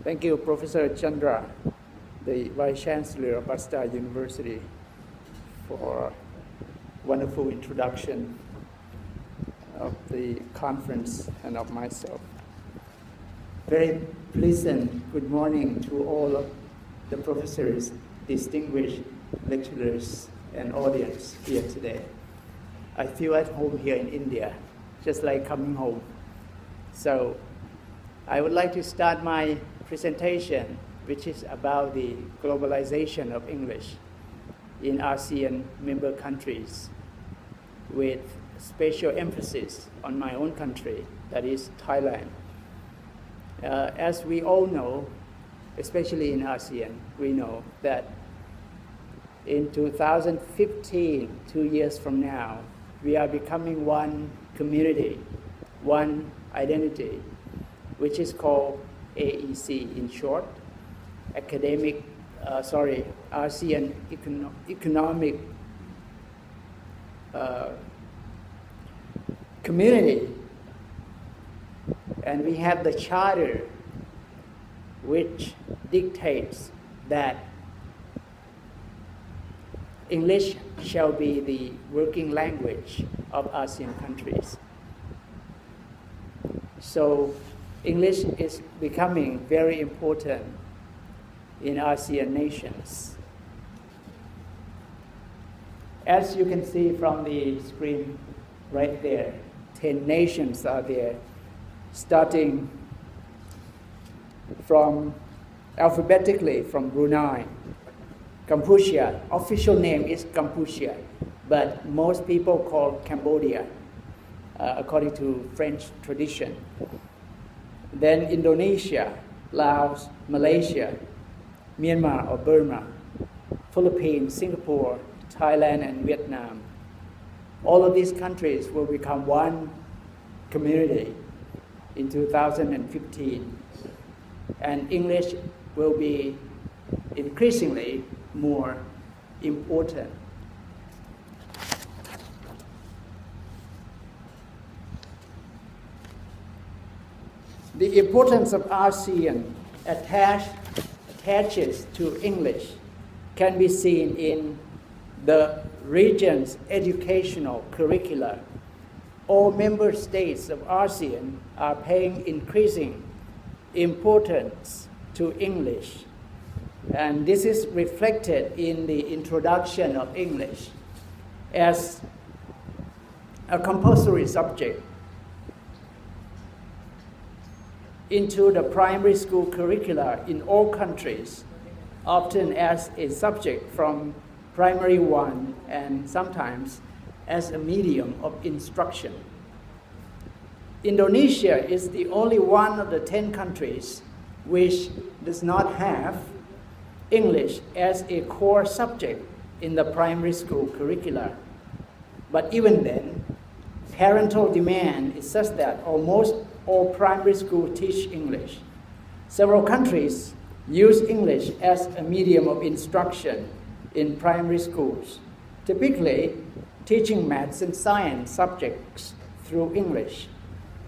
Thank you, Professor Chandra, the Vice Chancellor of Basta University, for wonderful introduction of the conference and of myself. Very pleasant good morning to all of the professors, distinguished lecturers, and audience here today. I feel at home here in India, just like coming home. So I would like to start my presentation, which is about the globalization of English in ASEAN member countries, with special emphasis on my own country, that is Thailand. As we all know, especially in ASEAN, we know that in 2015, 2 years from now, we are becoming one community, one identity, which is called AEC in short, ASEAN Economic Community. And we have the charter which dictates that English shall be the working language of ASEAN countries. So English is becoming very important in ASEAN nations. As you can see from the screen right there, 10 nations are there, starting from alphabetically from Brunei, Cambodia. Official name is Cambodia, but most people call Cambodia, according to French tradition. Then Indonesia, Laos, Malaysia, Myanmar or Burma, Philippines, Singapore, Thailand, and Vietnam. All of these countries will become one community in 2015. And English will be increasingly more important. The importance of ASEAN attaches to English can be seen in the region's educational curricula. All member states of ASEAN are paying increasing importance to English. And this is reflected in the introduction of English as a compulsory subject into the primary school curricula in all countries, often as a subject from primary 1 and sometimes as a medium of instruction. Indonesia is the only one of the 10 countries which does not have English as a core subject in the primary school curricula. But even then, parental demand is such that almost all primary schools teach English. Several countries use English as a medium of instruction in primary schools, typically teaching maths and science subjects through English.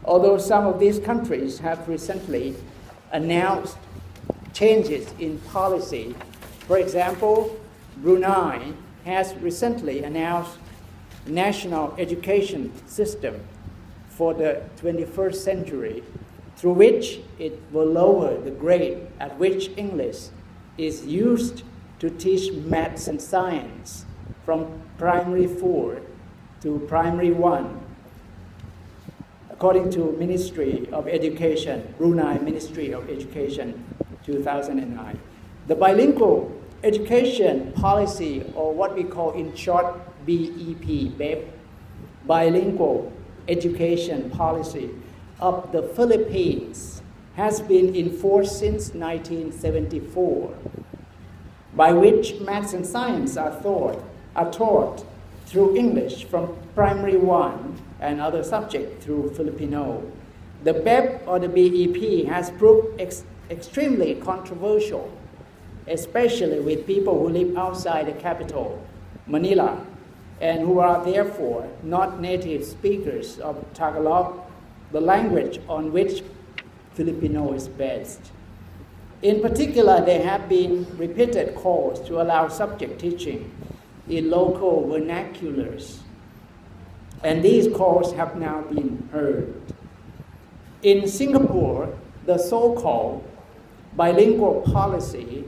Although some of these countries have recently announced changes in policy. For example, Brunei has recently announced national education system for the 21st century, through which it will lower the grade at which English is used to teach maths and science from primary 4 to primary 1, according to Ministry of Education, Brunei Ministry of Education, 2009. The bilingual education policy, or what we call in short BEP, bilingual education policy of the Philippines, has been enforced since 1974, by which maths and science are taught through English from primary 1 and other subjects through Filipino. The BEP or the BEP has proved extremely controversial, especially with people who live outside the capital, Manila, and who are therefore not native speakers of Tagalog, the language on which Filipino is based. In particular, there have been repeated calls to allow subject teaching in local vernaculars, and these calls have now been heard. In Singapore, the so-called bilingual policy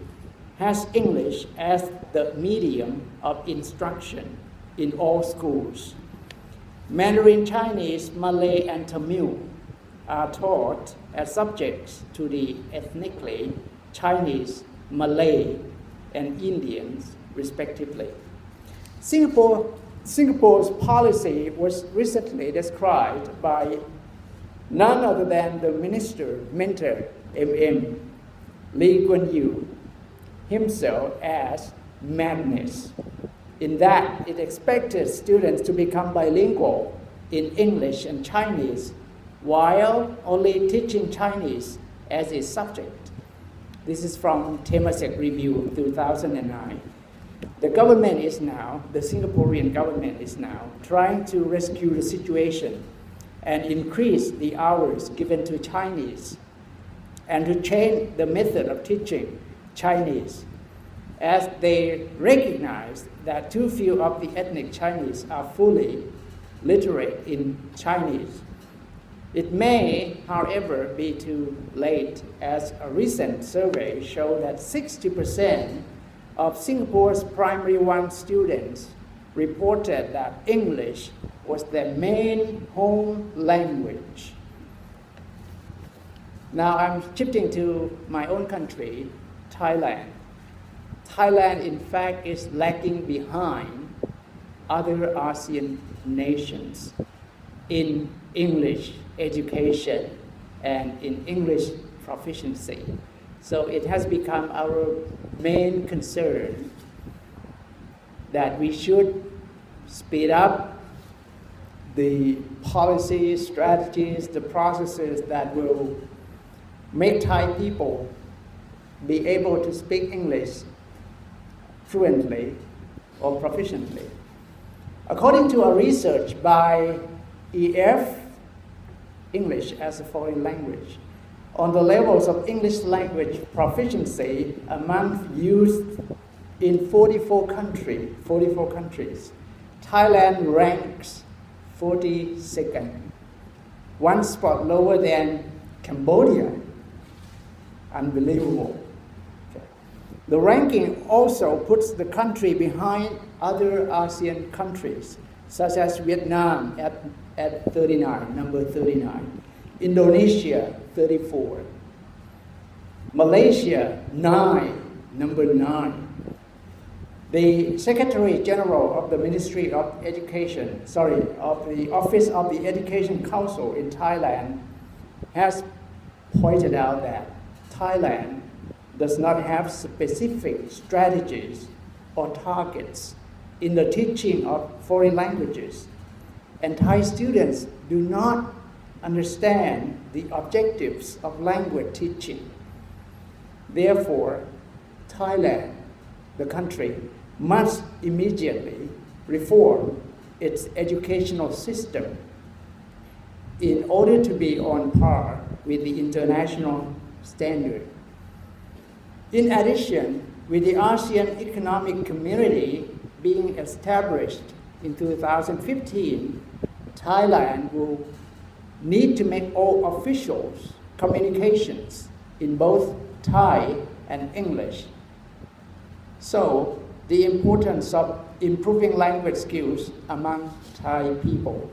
has English as the medium of instruction in all schools. Mandarin Chinese, Malay, and Tamil are taught as subjects to the ethnically Chinese, Malay, and Indians, respectively. Singapore's policy was recently described by none other than the mentor, MM Lee Kuan Yew, himself as madness, in that it expected students to become bilingual in English and Chinese while only teaching Chinese as a subject. This is from Temasek Review 2009. The Singaporean government is now trying to rescue the situation and increase the hours given to Chinese and to change the method of teaching Chinese, as they recognize that too few of the ethnic Chinese are fully literate in Chinese. It may, however, be too late, as a recent survey showed that 60% of Singapore's primary one students reported that English was their main home language. Now I'm shifting to my own country, Thailand. Thailand, in fact, is lagging behind other ASEAN nations in English education and in English proficiency. So it has become our main concern that we should speed up the policies, strategies, the processes that will make Thai people be able to speak English fluently or proficiently. According to a research by EF, English as a foreign language, on the levels of English language proficiency among youth in 44 countries, Thailand ranks 42nd, one spot lower than Cambodia. Unbelievable. Okay. The ranking also puts the country behind other ASEAN countries, such as Vietnam at 39, number 39, Indonesia 34, Malaysia 9, number 9. The Secretary General of the Ministry of Education, of the Office of the Education Council in Thailand has pointed out that Thailand does not have specific strategies or targets in the teaching of foreign languages, and Thai students do not understand the objectives of language teaching. Therefore, Thailand, the country, must immediately reform its educational system in order to be on par with the international standard. In addition, with the ASEAN Economic Community being established in 2015, Thailand will need to make all officials communications in both Thai and English. So, the importance of improving language skills among Thai people.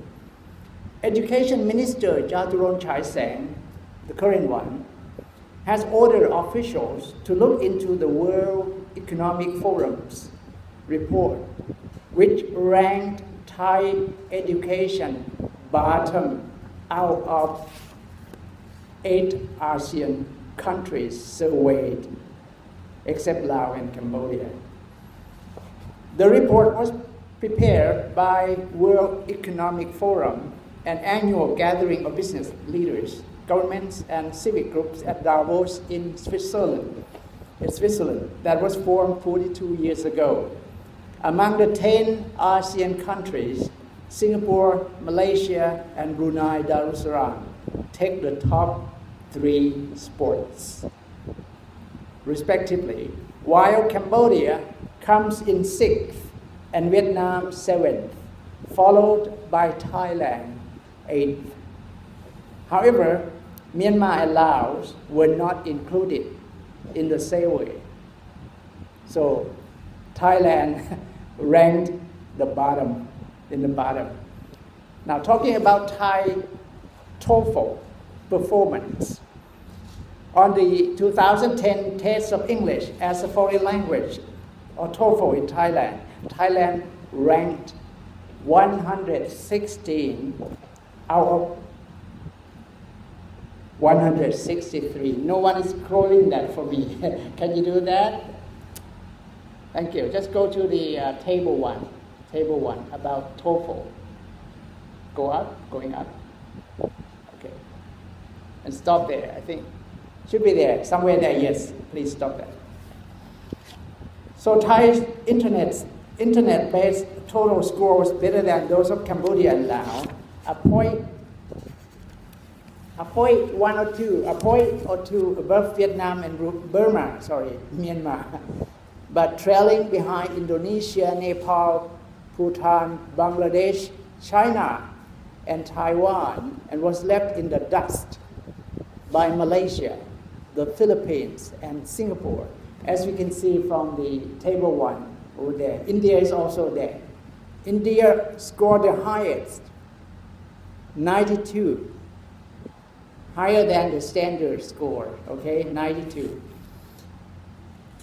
Education Minister Jaturon Sang, the current one, has ordered officials to look into the World Economic Forum's report, which ranked Thai education bottom out of 8 ASEAN countries surveyed, except Laos and Cambodia. The report was prepared by World Economic Forum, an annual gathering of business leaders, governments, and civic groups at Davos in Switzerland. That was formed 42 years ago. Among the 10 ASEAN countries, Singapore, Malaysia, and Brunei Darussalam take the top 3 spots. respectively, while Cambodia comes in 6th and Vietnam 7th, followed by Thailand 8th. However, Myanmar and Laos were not included in the survey. So Thailand ranked in the bottom. Now talking about Thai TOEFL performance. On the 2010 test of English as a foreign language, or TOEFL in Thailand, Thailand ranked 116 out of 163. No one is scrolling that for me. Can you do that? Thank you. Just go to the table one about TOEFL. Going up. Okay. And stop there, I think. Should be there, somewhere there, yes. Please stop there. So Thai internet-based total scores better than those of Cambodia and Laos. A point or two above Vietnam and Myanmar, but trailing behind Indonesia, Nepal, Bhutan, Bangladesh, China, and Taiwan, and was left in the dust by Malaysia, the Philippines, and Singapore, as we can see from the table 1 over there. India is also there. India scored the highest, 92, higher than the standard score, okay, 92.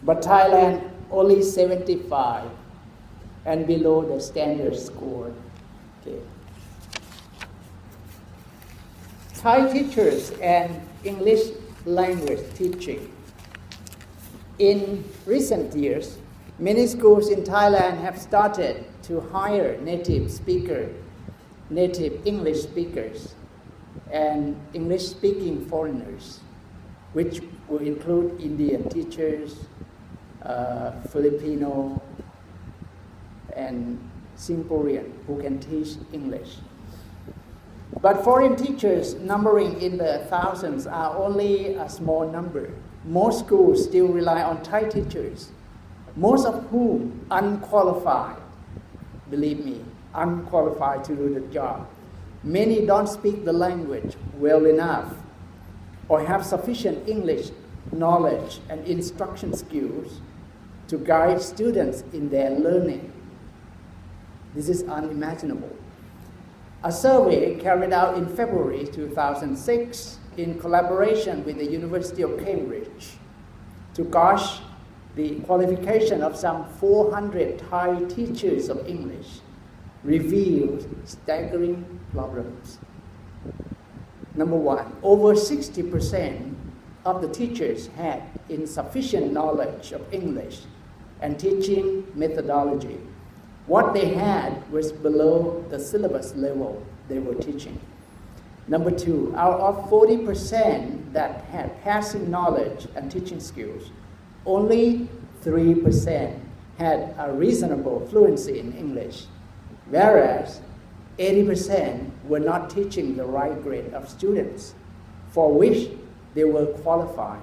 But Thailand only 75 and below the standard score. Okay. Thai teachers and English language teaching. In recent years, many schools in Thailand have started to hire native English speakers and English-speaking foreigners, which will include Indian teachers, Filipino, and Singaporean who can teach English. But foreign teachers numbering in the thousands are only a small number. Most schools still rely on Thai teachers, most of whom unqualified, believe me, unqualified to do the job. Many don't speak the language well enough or have sufficient English knowledge and instruction skills to guide students in their learning. This is unimaginable. A survey carried out in February 2006 in collaboration with the University of Cambridge to gauge the qualification of some 400 Thai teachers of English revealed staggering problems. Number one, over 60% of the teachers had insufficient knowledge of English and teaching methodology. What they had was below the syllabus level they were teaching. Number two, out of 40% that had passing knowledge and teaching skills, only 3% had a reasonable fluency in English, whereas 80% were not teaching the right grade of students for which they were qualified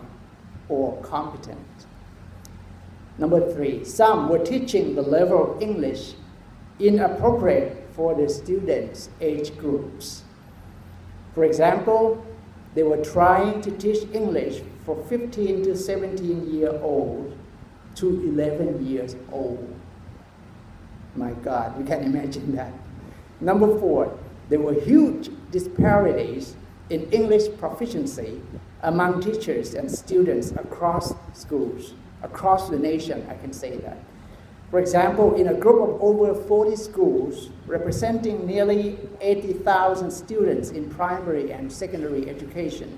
or competent. Number three, some were teaching the level of English inappropriate for the students' age groups. For example, they were trying to teach English for 15 to 17-year-old to 11 years old. My God, we can imagine that. Number four, there were huge disparities in English proficiency among teachers and students across schools. Across the nation, I can say that. For example, in a group of over 40 schools representing nearly 80,000 students in primary and secondary education,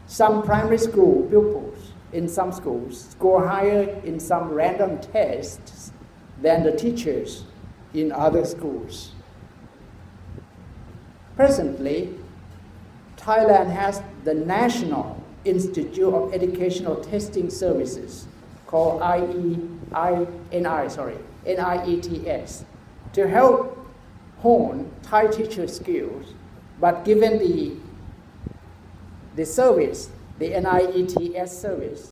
some primary school pupils in some schools score higher in some random tests than the teachers in other schools. Presently, Thailand has the National Institute of Educational Testing Services, called NIETS, to help hone Thai teacher skills. But given the service, the NIETS service,